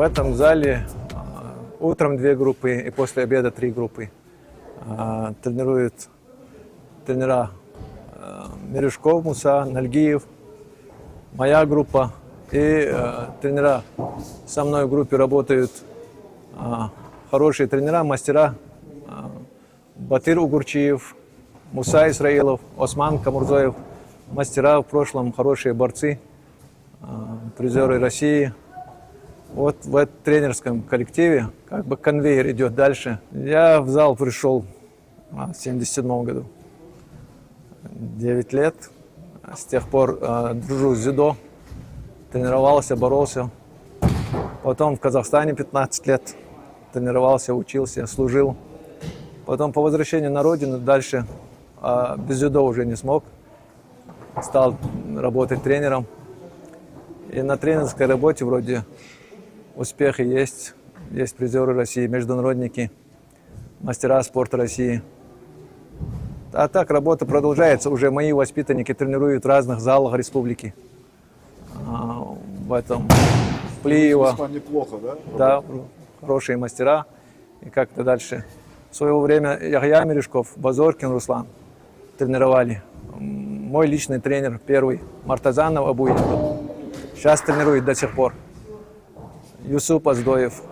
этом зале утром 2 группы и после обеда 3 группы. Тренируют тренера Мережков, Муса, Нальгиев, моя группа. И тренера со мной в группе работают хорошие тренера, мастера. Батыр Угурчиев, Муса Исраилов, Осман Камурзоев. Мастера в прошлом, хорошие борцы, призеры России. Вот в этом тренерском коллективе как бы конвейер идет дальше. Я в зал пришел в 1977 году. 9 лет. С тех пор дружу с дзюдо. Тренировался, боролся. Потом в Казахстане 15 лет. Тренировался, учился, служил. Потом по возвращению на родину дальше без дзюдо уже не смог. Стал работать тренером. И на тренерской работе вроде успехи есть. Есть призеры России, международники, мастера спорта России. А так работа продолжается. Уже мои воспитанники тренируют в разных залах республики. В этом Плиево. Неплохо, да? Да, хорошие мастера. И как-то дальше. В свое время Яхья Мережков, Базоркин Руслан тренировали. Мой личный тренер первый, Мартазанов Абуин. Сейчас тренирует до сих пор. Юсуп Аздоев.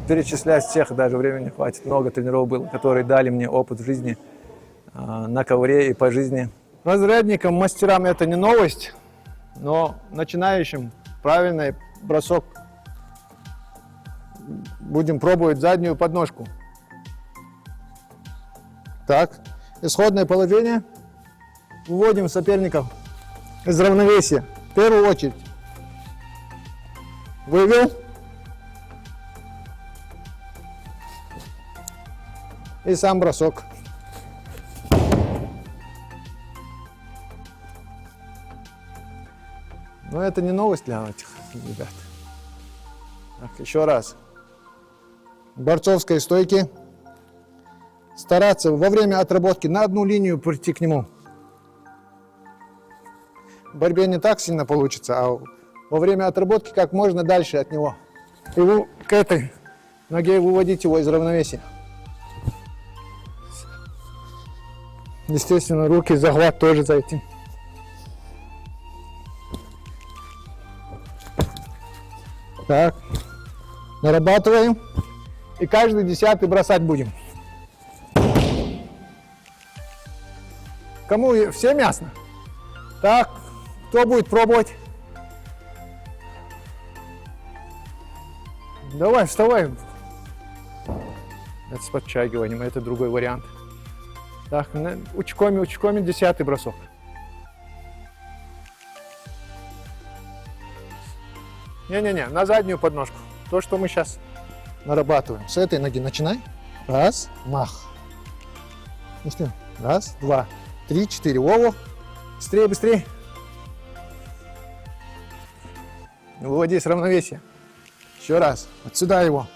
Перечислять всех даже времени не хватит. Много тренеров было, которые дали мне опыт в жизни, на ковре и по жизни. Разрядникам, мастерам это не новость, но начинающим правильный бросок. Будем пробовать заднюю подножку. Так, исходное положение. Выводим соперников из равновесия. В первую очередь. Вывел. И сам бросок. Но это не новость для этих ребят. Так, еще раз. В борцовской стойке. Стараться во время отработки на одну линию прийти к нему. В борьбе не так сильно получится, а во время отработки как можно дальше от него. И вы к этой ноге выводить его из равновесия. Естественно, руки, захват тоже за этим. Так, нарабатываем. И каждый 10-й бросать будем. Кому всем ясно? Так, кто будет пробовать? Давай, вставай. Это с подтягиванием, это другой вариант. Так, учкоми, 10-й бросок. Не-не-не, на заднюю подножку. То, что мы сейчас нарабатываем. С этой ноги начинай. Раз, мах. Раз, два, 3, 4. Во-во. Быстрее, быстрее. Выводи с равновесия. Еще раз. Отсюда его.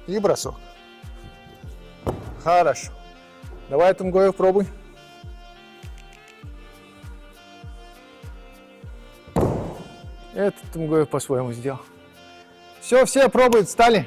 И бросок. Хорошо. Давай Тумгоев пробуй. Этот Тумгоев по-своему сделал. Все пробуют, встали.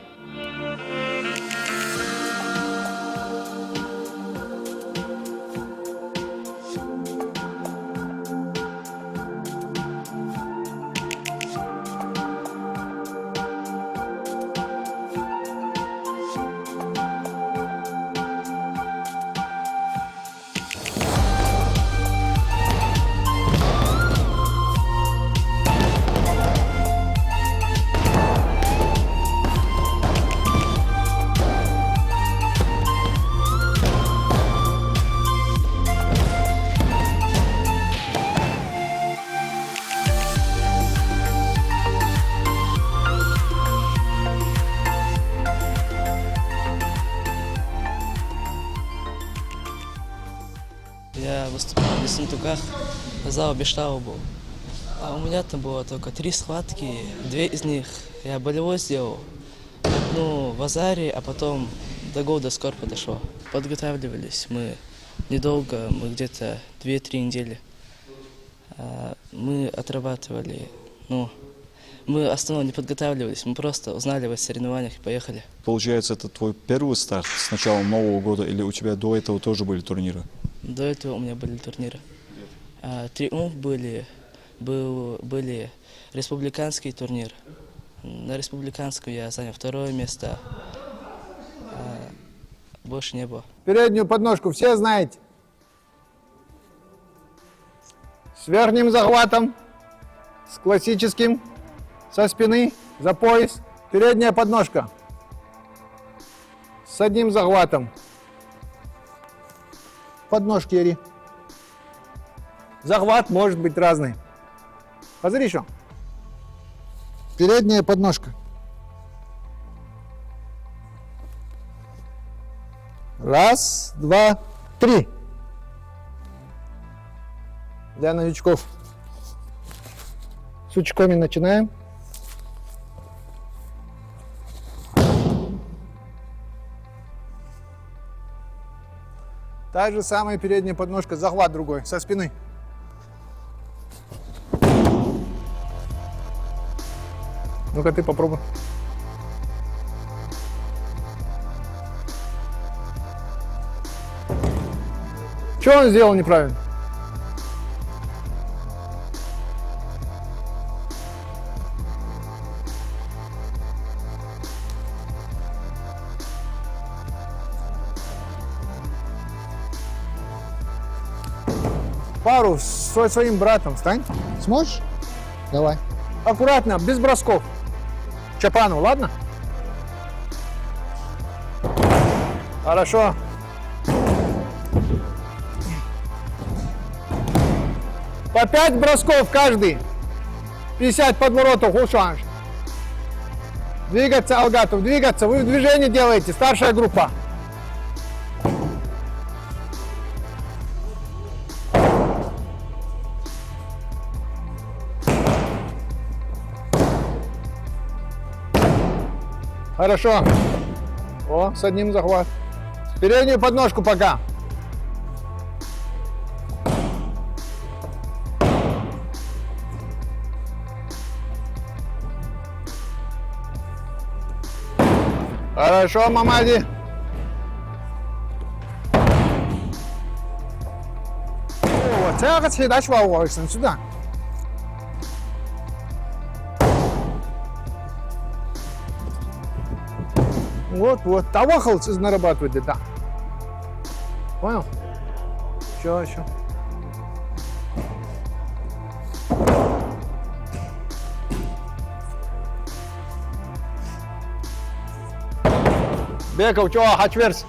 Я выступал в Ессентуках, зал Бештау был. А у меня там было только 3 схватки, 2 из них я болевой сделал. Одну в Азаре, а потом до года скоро подошло. Подготавливались мы недолго, мы где-то 2-3 недели. Мы отрабатывали, Мы основном не подготавливались, мы просто узнали о соревнованиях и поехали. Получается, это твой первый старт с началом Нового года или у тебя до этого тоже были турниры? До этого у меня были турниры. Триумф были республиканский турнир. На республиканском я занял 2 место. Больше не было. Переднюю подножку все знаете. С верхним захватом, с классическим, со спины, за пояс. Передняя подножка. С одним захватом. Подножки, Ири. Захват может быть разный. Посмотри еще. Передняя подножка. Раз, два, три. Для новичков. С сучками начинаем. Та же самая передняя подножка, захват другой, со спины. Ну-ка ты попробуй. Что он сделал неправильно? Пару со своим братом стань. Сможешь? Давай. Аккуратно, без бросков. Чапану, ладно? Хорошо. По 5 бросков каждый. 50 подворотов, хушанж. Двигаться, Алгатов, двигаться. Вы движение делаете, старшая группа. Хорошо. О, с одним захват. Переднюю подножку пока. Хорошо, Мамади. О, тяга цведач вауайсын сюда. Вот, тавахал нарабатывает, да. Понял? Еще. Беков, чего, хачверс?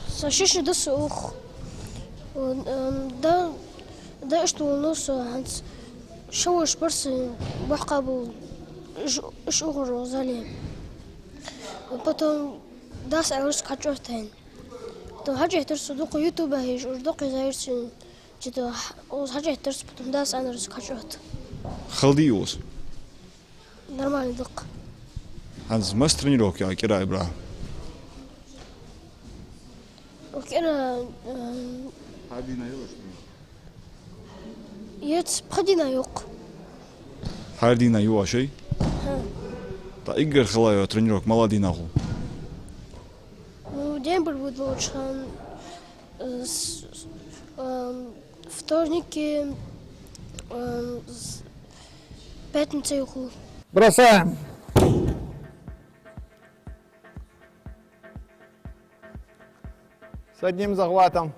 Сашиши да сух. Да что у нас шоуш персы бахкабу шугру зали. Потом дас аурс качотен. То хажи терсу доку ютуба хиш доку заирсин. Жито хажи терсу потом дас аурс качот. Халдиус. Нормально док. Анз мас тренировки акира ибра. وكأنا Хадина юш. يتبخدينا يوق. Хадина юашей. Та игр халаю тренировок маладинаху. День был лучше. Вторники, пятница юху. Бросаем. С одним захватом.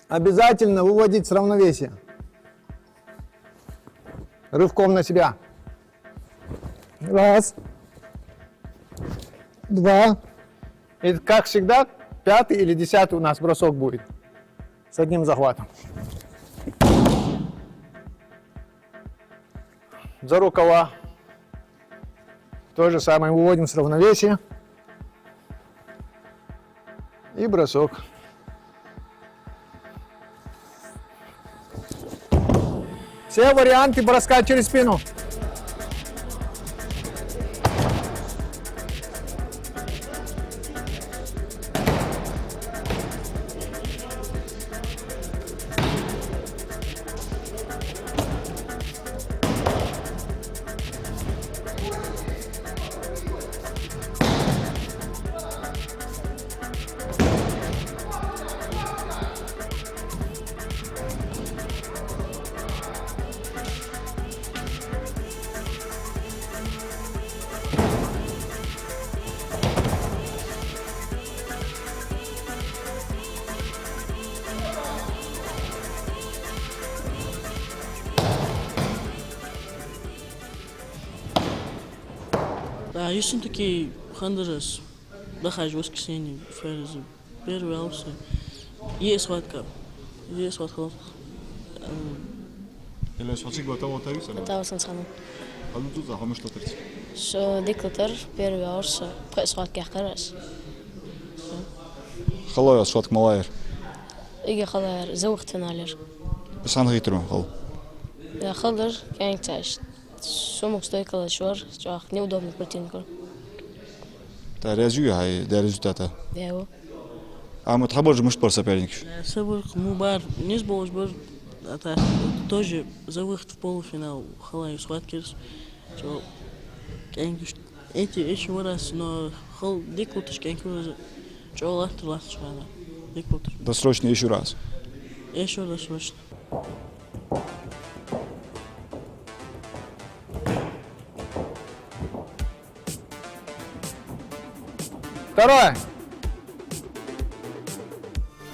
Обязательно выводить с равновесия. Рывком на себя. Раз. Два. И как всегда, 5-й или 10-й у нас бросок будет. С одним захватом. За рукава. То же самое выводим с равновесия. И бросок. Все варианты броска через спину. Юсин такие хандрас. Дахаж воскресенье, ферзь. Первый алсы. Есть схватка. Есть схватка. Или что готово тариф? Готова съм само. А ну тут захомиш что тариф. Со диктатор первый аурс пресват кахарас. Халой шот малайр. Иге халар заугт финалер. Сан гитрун хал. Я халдар кянг таш. Сумок стойкала швар, чах неудобно противнику. Та резюе хай да результата. Его. А мы тхабож муш пор соперник. Сабр Мубар не сбылось бы. Это тоже за выход в полуфинал Халай схватки. Что эти раз, но хал дикутыш кенкуры. Что лахт швана. Дикутыш. Досрочно еще раз. Еще раз срочно. Второе.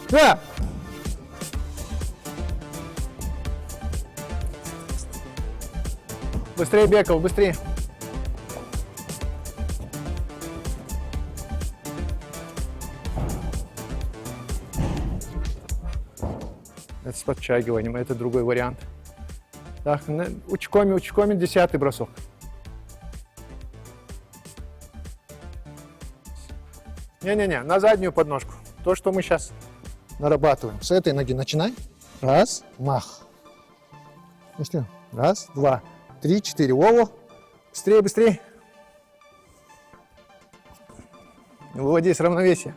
Да. Быстрее, Беков, быстрее. Это с подтягиванием, это другой вариант. Так, учкоми, 10-й бросок. Не-не-не, на заднюю подножку. То, что мы сейчас нарабатываем. С этой ноги начинай. Раз, мах. Быстрее. Раз, два, три, 4. Вову. Быстрее, быстрее. Выводи с равновесия.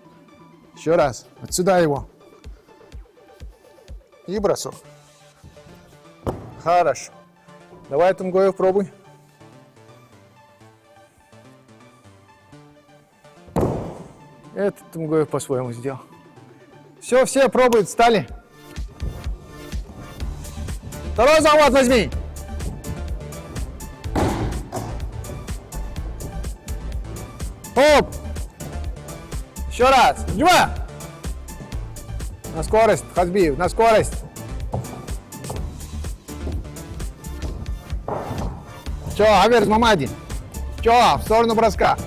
Еще раз. Вот сюда его. И бросок. Хорошо. Давай, Тумгоев, пробуй. Это Тумгоев по-своему сделал. Все пробуют, встали. Второй захват возьми. Оп. Еще раз. Два. На скорость, Хазбиев, на скорость. Че, Аверс Мамади. Че, в сторону броска.